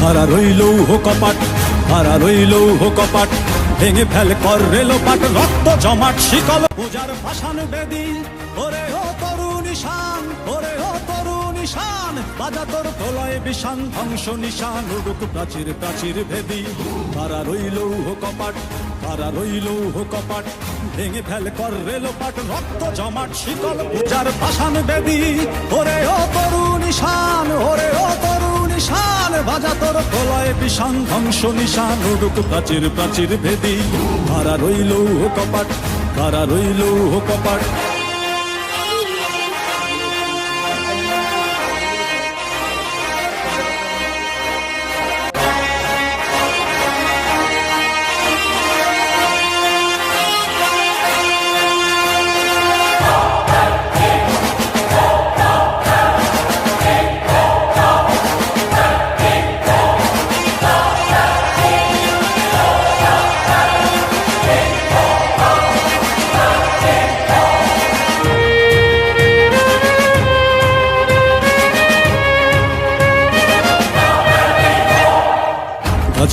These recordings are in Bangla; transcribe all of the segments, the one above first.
খাড়া রইল কপাট, খাড়া রইল কপাট, ভেঙে ফেল কর রেলোপাট, রক্ত জমাট শিকল পূজার ভাসান বেদি, ওরে ও তরু নিশান, ওরে ও তরু নিশান, বাজা তোর প্রলয় বিষান, ধ্বংস নিশান উড়ুক প্রাচীর প্রাচীর ভেদি। খাড়া রইল কপাট, খাড়া রইল কপাট, ভেঙে ফেল কর রেলোপাট, রক্ত জমাট শিকল পূজার ভাসান বেদি, ওরে ও তরু নিশান, ওরে ও তরু নিশান, বাজা তোর প্রলয় বিষান, ধ্বংস নিশান উড়ুক প্রাচীর প্রাচীর ভেদি। খাড়া রইল কপাট, খাড়া রইল কপাট।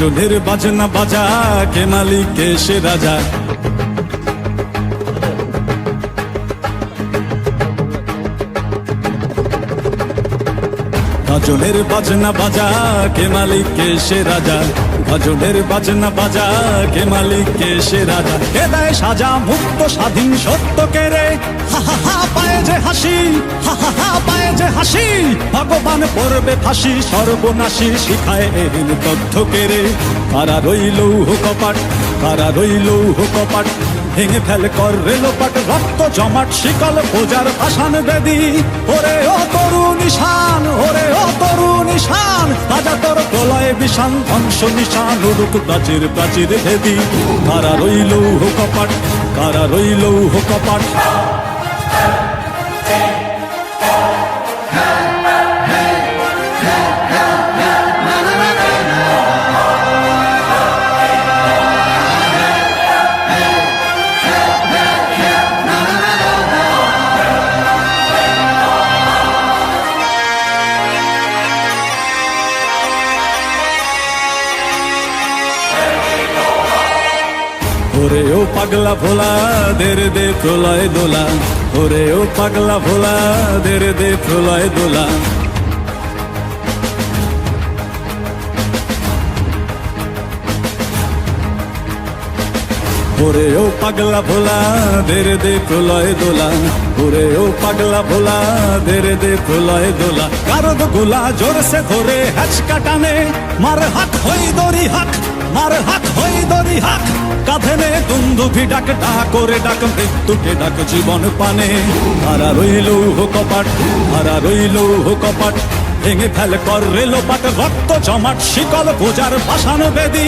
গজলের বাজনা বাজা, কে মালিক কে সে রাজা, গজলের বাজনা বাজা, কে মালিক কে সে রাজা, গজলের বাজনা বাজা, কে মালিক কে সে রাজা, কে দেয় সাজা মুক্ত স্বাধীন সত্য কে রে, হা হা হা পায়ে যে হাসি, হা হা হা পায়ে যে হাসি, ভগবান পড়বে ফাঁসি সর্বনাশী, শিখায় এহেন তথ্য কে রে। কারা রইল কপাট, কারা রইল কপাট, ভেঙে ফেল কর রেলোপাট, রক্ত জমাট শিকল পূজার ভাসান বেদি, ওরে ও তরু নিশান, ওরে ও তরু নিশান, রাজা তোর প্রলয় বিষান, ধ্বংস নিশান উড়ুক প্রাচীর প্রাচীর ভেদি। কারা রইল কপাট, কারা রইল কপাট। ওরে ও পাগলা ভোলা, দের দে প্রলয় দোলা, ওরে ও পাগলা ভোলা, দের দে প্রলয় দোলা। ওরে ও পাগলা ভোলা, দের দে প্রলয় দোলা, ওরে ও পাগলা ভোলা, দের দে প্রলয় দোলা। কারদ গোলা জোরসে ধরে হ্যাচকা টানে, মার হাত হই দড়ি হাক, মার হাত হই দড়ি হাক, কাঁধে নে দুন্দুভি ডাক, ডাক করে ডাক মৃত্যুকে ডাক জীবন পানে। হারা রইল কপাট, হারা রইল কপাট, ভেঙে ফেল কর রেলোপাট, রক্ত জমাট শিকল পূজার ভাসান বেদি,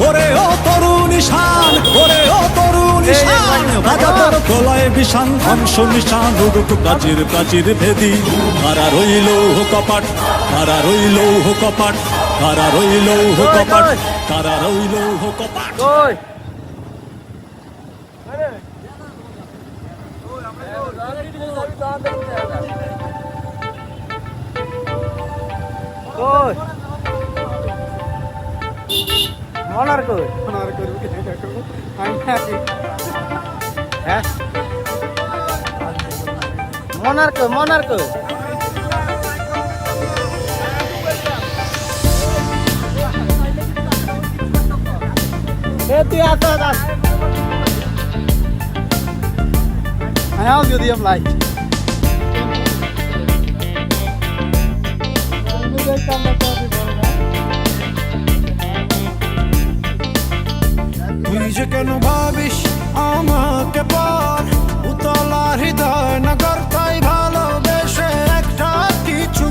ওরে ও তরু নিশান, ওরে ও তরু নিশান, রাজা তোর প্রলয় বিষান, ধ্বংস নিশান উড়ুক প্রাচীর প্রাচীর ভেদি। হারা রইল কপাট, হারা রইল কপাট, হারা রইল কপাট, হারা রইল কপাট। মনার কই মনার করব কি এটা করব আমি আছি হ্যাঁ মনার কই এ তুই আস আয়াও যদি हम लाइक তুই যে কেন ভাবিস আমাকে পর উতলা হৃদয় নগর, তাই ভালোবেসে একটা কিছু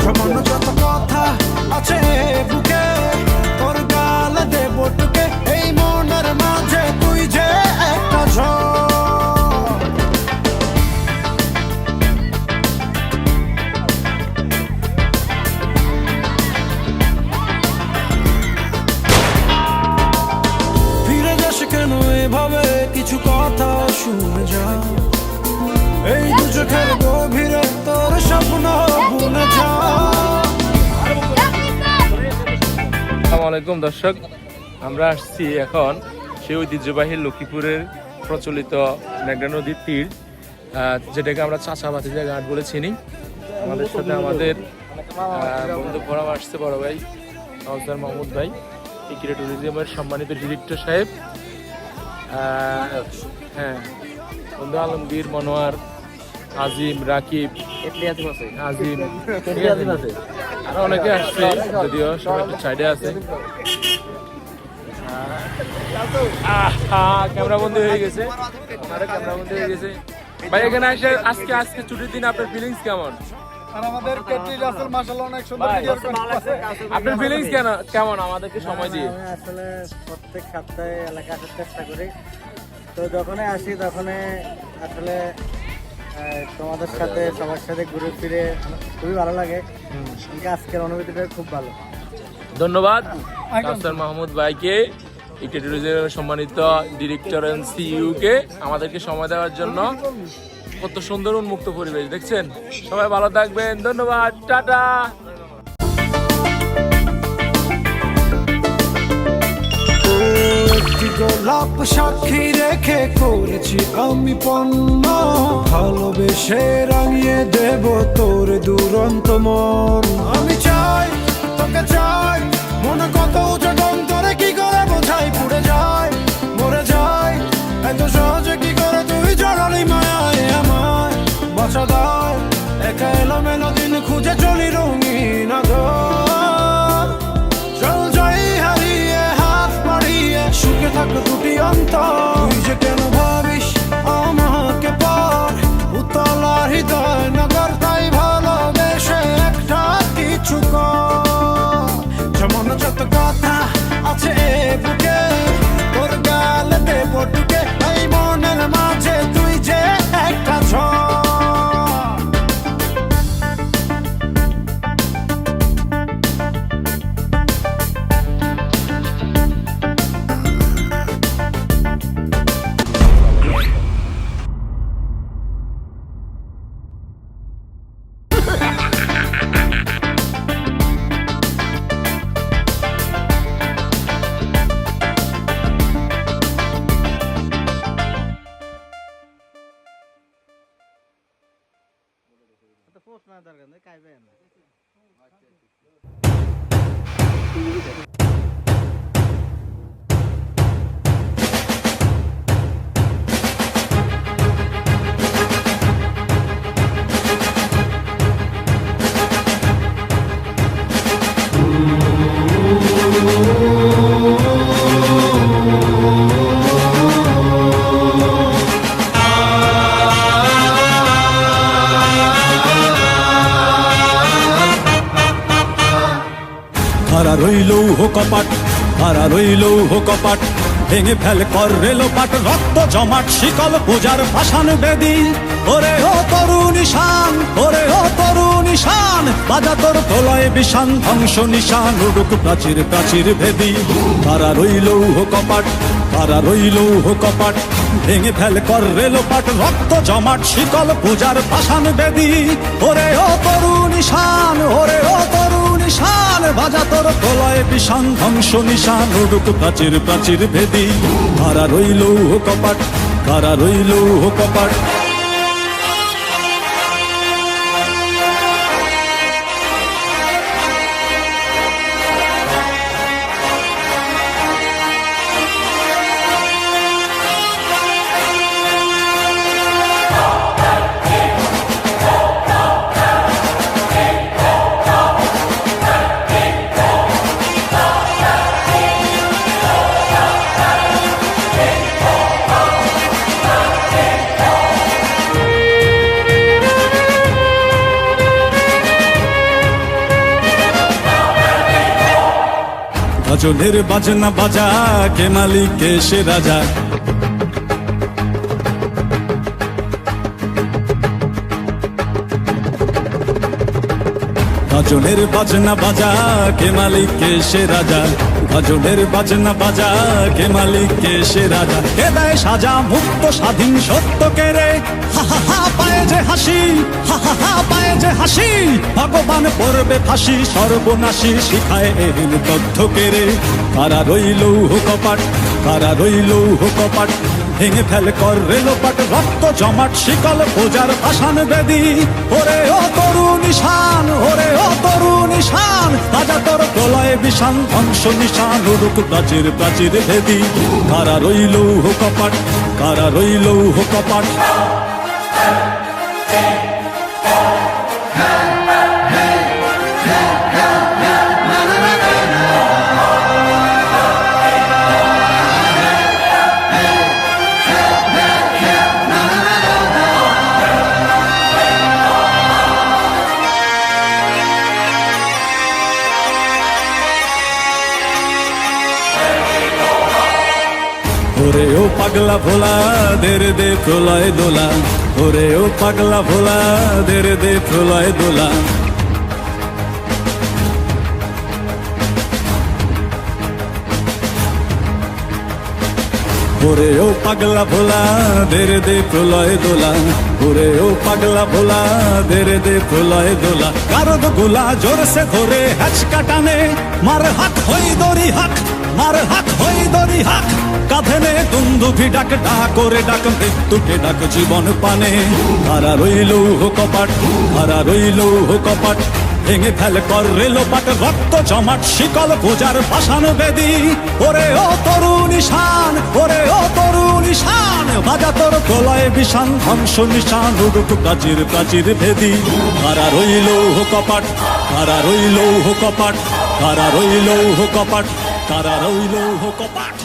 সামান্য যত কথা আছে বুকে, তোর গালে দেব টুকে, এই মনের মাঝে তুই যে একটা ঝড়। কিছু কথা শুনে যা, এই দু চোখের গভীরে তোর স্বপ্ন ভুলে যা। আলাইকুম দর্শক, আমরা আসছি এখন সেই ঐতিহ্যবাহী লক্ষ্মীপুরের প্রচলিত মেঘনা নদীর তীর, যেটাকে আমরা চাচা ভাতিজা ঘাট বলে চিনি। আমাদের সাথে আমাদের বন্ধু পরাম আসছে, বড় ভাই কাউসার মাহমুদ ভাই, ইকিরা ট্যুরিজমের সম্মানিত ডিরেক্টর সাহেব, হ্যাঁ বন্ধু আলমগীর, মনোয়ার, আজিম, রাকিব, আজিম, আরো অনেকে আসছে, যদিও সবাই একটু সাইডে আছে। ক্যামেরা বন্ধ হয়ে গেছে, ক্যামেরা বন্ধ হয়ে গেছে। ভাই এখানে আসে আজকে ছুটির দিন আপনার ফিলিংস কেমন? আমাদের কেটি রাসেল মাশাআল্লাহ অনেক সুন্দর ভিডিও করছে। আপনার ফিলিংস কেমন আমাদেরকে সময় দিয়ে? আমি আসলে প্রত্যেক সপ্তাহে এলাকা আসার চেষ্টা করি, তো যখনই আসি তখনই আসলে তোমাদের সাথে সবার সাথে ঘুরে ফিরে খুবই ভালো লাগে। কিন্তু আজকের অনুভূতিটা খুব ভালো। ধন্যবাদ কাউসার মাহমুদ ভাইকে, ইকিরা ট্যুরিজমের সম্মানিত ডিরেক্টর এন্ড সিইও কে আমাদেরকে সময় দেওয়ার জন্য। কত সুন্দর উন্মুক্ত পরিবেশ দেখছেন। সবাই ভালো থাকবেন, ধন্যবাদ, টাটা। গোলাপ সাক্ষী রেখে করেছি আমি পণ্য, ভালোবেসে রাঙিয়ে দেব তোর দুরন্ত মন। আমি চাই তোকে চাই, মনে কত উচ্চটন তোরে কি করে বোঝাই, পুড়ে যায় মরে যায় এত সহজে কি করে তুই জড়ালি মায়ায় আমায় বাঁচা দায়। একা এলোমেলো দিন খুঁজে চলি রঙিন আদর, চল যাই হারিয়ে হাত বাড়িয়ে সুখে থাকো দুটি অন্তর। তুই যে কেন ভাবিস আমাকে পর, উতলা হৃদয় নগর তাই ভালোবেসে একটা কিছু কর। যেমন যত কথা আছে এ বুকে, তোর গালে দেব টুকে, এই মনের মাঝে তুই যে একটা ঝড়। দরকার নেই, কাইবেন হারা রইল কপাট, হারা রইল কপাট, ভেঙে ফেল কর রেলোপাট, রক্ত জমাট শিকল পূজার পাষাণ বেদী। ওরে ও তরু নিশান, ওরে ও তরু নিশান, বাজা তোর প্রলয় বিষান, ধ্বংস নিশান উড়ুক প্রাচীর প্রাচীর ভেদী। হারা রইল কপাট, হারা রইল কপাট, ভেঙে ফেল কর রেলোপাট, রক্ত জমাট শিকল পূজার পাষাণ বেদী। ওরে ও তরু নিশান, ওরে ও তরু নিশান, বাজা তোর প্রলয় বিষান, ধ্বংস নিশান উড়ুক প্রাচীর প্রাচীর ভেদী। হারা রইল কপাট, হারা রইল কপাট। ভজনের বাজনা বাজা, কে মালিক কে সে রাজা। গাজনের বাজনা বাজা কে মালিক কে সে রাজা, গাজনের বাজনা বাজা কে মালিক কে সে রাজা। কে দেয় সাজা মুক্ত স্বাধীন সত্য কে রে, হা হা হা পায়ে যে হাসি, হা হা হা পায়ে যে হাসি। ভগবান পড়বে ফাঁসি সর্বনাশী শিখায় এহীন তথ্য কে রে। কারা রইল কপাট, কারা রইল কপাট, ভেঙে ফেল কর রেলোপাট রক্ত জমাট শিকল পূজার পাষাণ বেদী। ওরে ও তরু নিশান, ওরে ও তরু নিশান, রাজা তোর প্রলয় বিষান ধ্বংস নিশান উড়ুক প্রাচীর প্রাচীর ভেদী। কারা রইল কপাট, কারা রইল কপাট। ওরে ও পাগলা ভোলা দেরে দে প্রলয় দোলা, ওরে ও পাগলা ভোলা দেরে দে প্রলয় দোলা। ওরে ও পাগলা ভোলা দেরে দে প্রলয় দোলা, ওরে ও পাগলা ভোলা দেরে দে প্রলয় দোলা। কারদ গোলা জোরসে ধরে হ্যাচকা টানে, মার হাক হই দড়ি হাক, মার হাক হই দড়ি হাক। কাঁধে নে দুন্দুভি ডাক, ডাক করে ডাক মৃত্যুকে ডাক জীবন পানে। কারা রইল কপাট, কারা রইল কপাট, ভেঙে ফেল কর রেলোপাট রক্ত জমাট শিকল পূজার পাষাণ বেদী। ওরে ও তরু নিশান, ওরে ও তরু নিশান, বাজা তোর প্রলয় বিষান ধ্বংস নিশান উড়ুক প্রাচীর প্রাচীর ভেদী। কারা রইল কপাট, কারা রইল কপাট, কারা রইল কপাট, কারা রইল কপাট।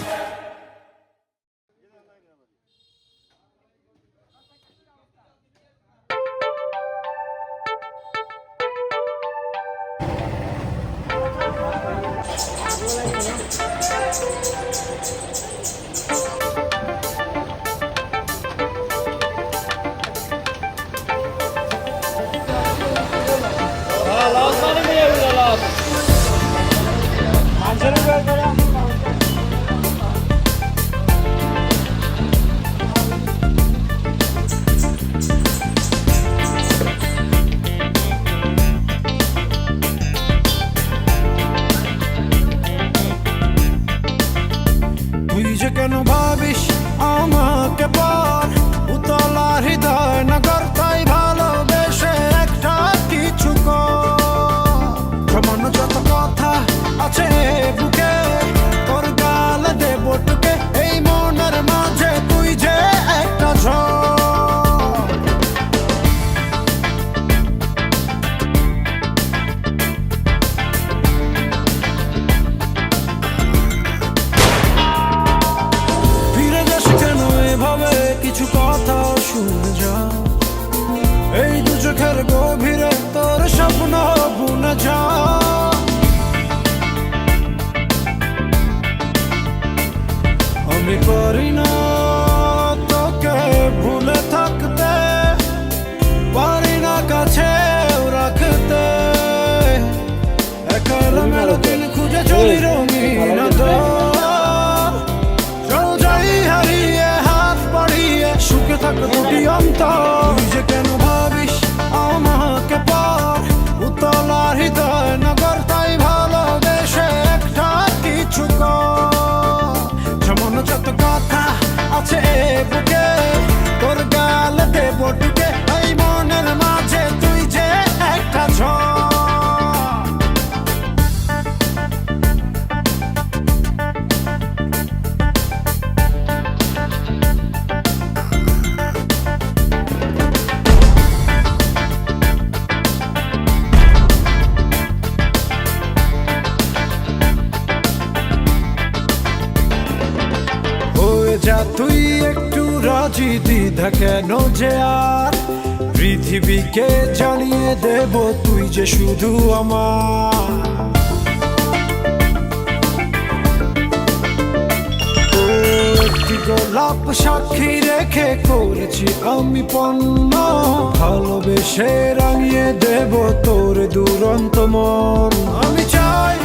তুই যে কেন ভাবিস আমাকে পর, উতলা হৃদয় নগর তাই ভালোবেসে একটা কিছু কর। সামান্য যত কথা আছে বুকে, তোর গাল দেব টুকে এই মনের মাঝে তুই যে একটা ঝড়। কিছু কথা শুনে যা, এই দু চোখের গভীরে তোর স্বপ্ন বুনে যা। আমি পারি না তোকে ভুলে থাকতে, পারি না কাছেও রাখতে। একা মেলো দিন খুঁজে চলি রঙিন সুখে থাকো দুটি অন্তর। তুই যে কেন ভাবিস আমাকে পর, উতলা হৃদয় নগর তাই ভালোবেসে একটা কিছু কর। যেমন যত কথা আছে বুকে, তোর গাল দেব টুকে এই মনের মাঝে তুই যে একটা ঝড়। যা তুই একটু রাজি, দ্বিধা কেন যে আর, পৃথিবীকে জানিয়ে দেব তুই যে শুধু আমার। একটি গোলাপ সাক্ষী রেখে করেছি আমি পণ্য, ভালোবেসে রাঙিয়ে দেব তোর দুরন্ত মন। আমি চাই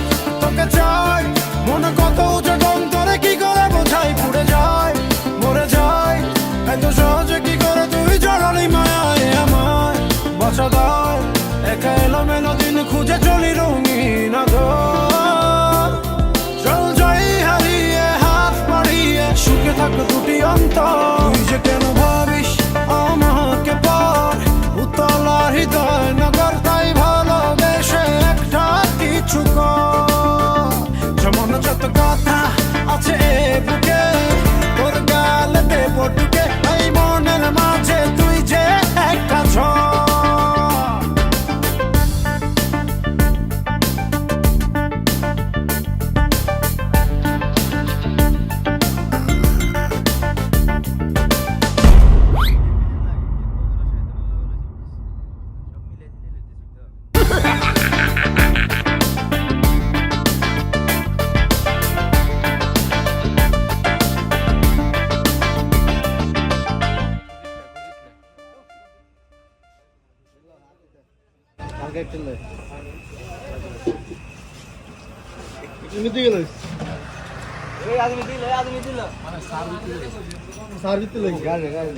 তোকে চাই, মনে কত উচটন তোরে কি করে বোঝাই, পুড়ে যায় মরে যায় এত সহজে কি করে তুই জড়ালি মায়ায় আমায়। বাঁচা দায় একা এলোমেলো দিন খুঁজে চলি রঙিন আধার, চল যাই হারিয়ে হাত বাড়িয়ে সুখে থাকো দুটি অন্তর। তুই যে কেন ভাবিস আমাকে পর, উতলা হৃদয় নগর তাই ভালোবেসে একটা কিছু কর। যেমন যত কথা আছে এ বুকে, তোর গালে দেব ঢুকে, এই মনের মাঝে তুই যে একটা ঝড়। হালকা একটু লই। সার দিতে লই গাড়ি গাড়ি